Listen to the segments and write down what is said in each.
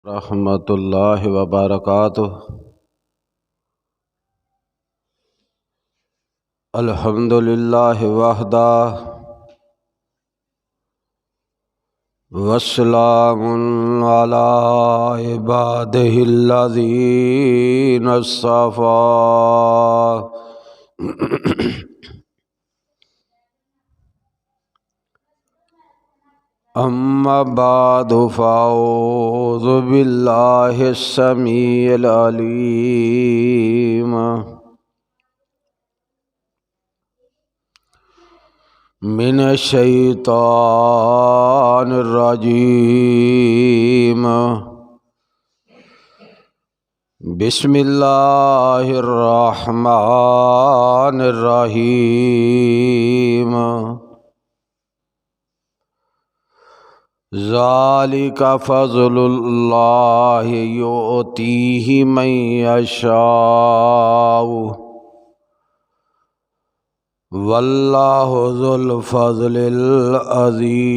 रहमतुल्लाहि व बरकातुहू। अल्हम्दुलिल्लाहि वहदा वस्सलामुन अला इबादिहिल्लज़ीना अस्सफ़ा। अम्मा बादु फ़अऊज़ु बिल्लाहि अस्समीइल अलीम मिनश्शैतानिर रजीम। बिस्मिल्लाहिर रहमानिर रहीम। ज़ालिका फ़ज़्लुल्लाहि युअतीहि मन यशाअ वल्लाहु ज़ुल फ़ज़्लिल अज़ीम।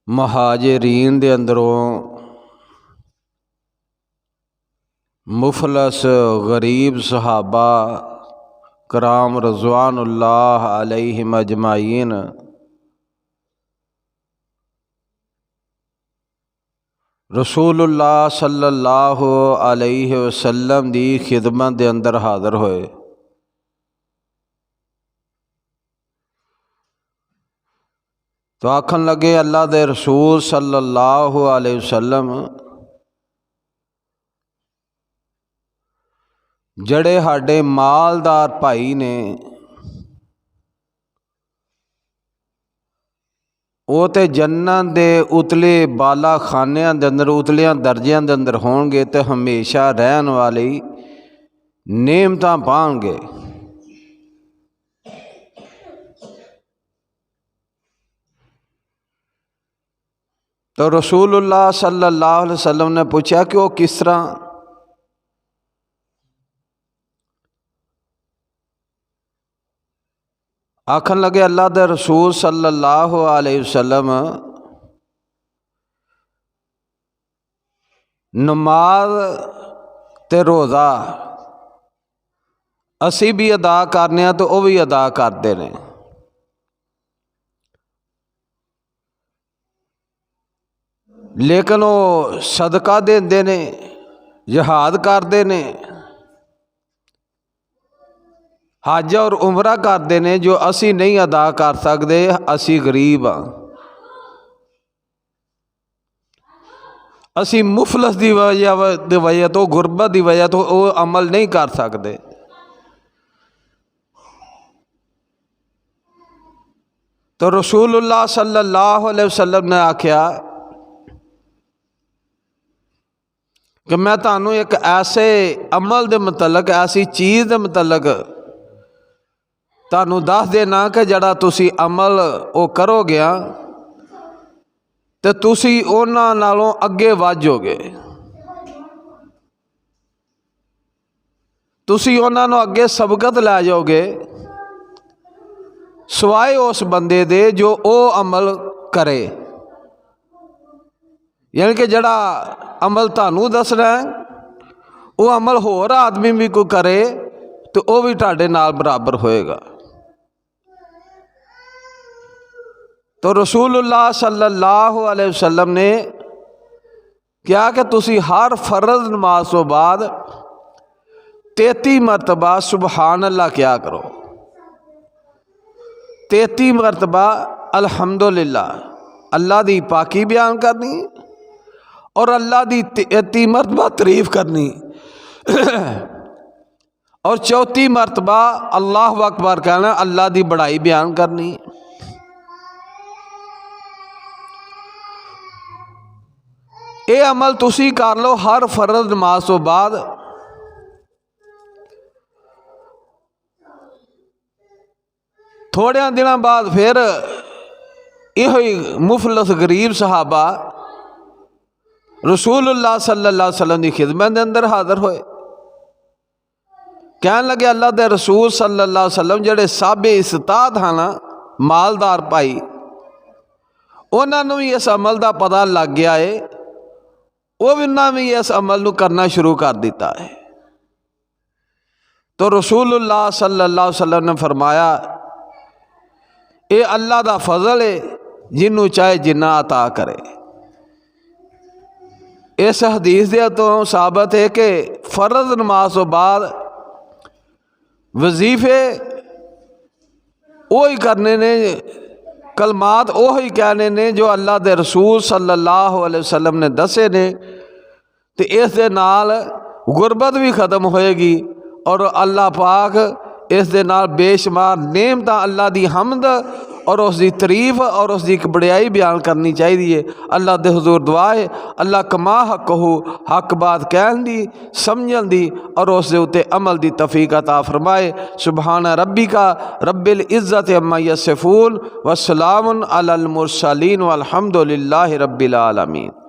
महाजिरीन दे अंदरों मुफलस गरीब सहाबा कराम रज़वानुल्लाह अलैहिम अजमाइन रसूलुल्लाह सल्लल्लाहु अलैहि वसल्लम दी खिदमत दे अंदर हाज़र होए। तो आखन लगे अल्लाह दे रसूल सल्लल्लाहु अलैहि वसल्लम जड़े साडे मालदार भाई ने वो तो जन्नत दे उतले बाला खानियां दे अंदर उतलियां दर्जियां दे अंदर होणगे तो हमेशा रहन वाली नेमतां पाणगे। तो रसूलुल्लाह सल्लल्लाहु अलैहि वसल्लम ने पूछा कि वो किस तरह? आखन लगे अल्लाह दे रसूल सल्लल्लाहु अलैहि वसल्लम नमाज ते रोज़ा असी भी अदा करने तो वह भी अदा करते हैं, लेकिन वो सदका देंदे ने, जिहाद करते ने, हज और उमरा करते हैं जो असी नहीं अदा कर सकते। असी गरीब हाँ, असी मुफलस की वजह तो गुरबत की वजह तो वो अमल नहीं कर सकते। तो रसूलुल्लाह सल्लल्लाहु अलैहि वसल्लम ने आख्या कि मैं तुहानू एक ऐसे अमल के मुतलक ऐसी चीज़ के मुतलक तुहानू दस देना कि जड़ा तुसी अमल वो करोगे तो तुसी उन्हां नालों अगे वध जाओगे, तुसी उन्हां नू अगे सबकत लै जाओगे सिवाए उस बंदे दे जो वो अमल करे। यानी कि जड़ा अमल तुहानू दसना है वो अमल होर आदमी भी कोई करे तो वह भी तुहाडे नाल बराबर होएगा। तो रसूलुल्लाह सल्लल्लाहु अलैहि वसल्लम ने क्या कि तुसी हर फर्ज नमाज तो बाद 33 मरतबा सुबहान अल्लाह क्या करो, 33 मरतबा अल्हम्दुलिल्लाह अल्लाह दी पाकी बयान करनी और अल्लाह दी 33 मरतबा तारीफ करनी और 34 मरतबा अल्लाह अकबर कहना, अल्लाह दी बड़ाई बयान करनी। ये अमल तुसी कर लो हर फर्ज नमाज तो बाद। थोड़े दिनों बाद फिर यह मुफलस गरीब सहाबा रसूलुल्लाह सल्लल्लाहु अलैहि वसल्लम की खिदमत के अंदर हाज़र होए कहन लगे अल्लाह के रसूल सल्लल्लाहु अलैहि वसल्लम जेड़े साबे इस्ताद हैं ना मालदार भाई, उन्होंने भी इस अमल का पता लग गया है, वो भी उन्होंने भी इस अमल को करना शुरू कर दिता है। तो रसूलुल्लाह सल्लल्लाहु अलैहि वसल्लम ने फरमाया ये अल्लाह का फजल है, जिन्हों चाहे जिन्ना अता करे। इस हदीस दे तो साबित है कि फर्ज नमाज तो बाद वजीफे वही करने ने, कलमात वही कहने ने जो अल्लाह के रसूल सल्लल्लाहु अलैहि वसल्लम ने दसे ने। तो इस दे नाल गुरबत भी खत्म होएगी और अल्लाह पाक इस दे नाल बेशुमार नेमत अल्लाह की हमद और उसकी तारीफ और उसकी बड़ियाई बयान करनी चाहिए। अल्लाह के हुजूर दुआ है अल्लाह कमा हक हो हक बात कहन दी समझन दी और उस दे उत्ते अमल की तौफीक अता फरमाए। सुबहान रब्बिका रब्बिल इज़्ज़ति अम्मा यसिफून व सलामुन अलल मुरसलीन वल्हम्दुलिल्लाहि रब्बिल आलमीन।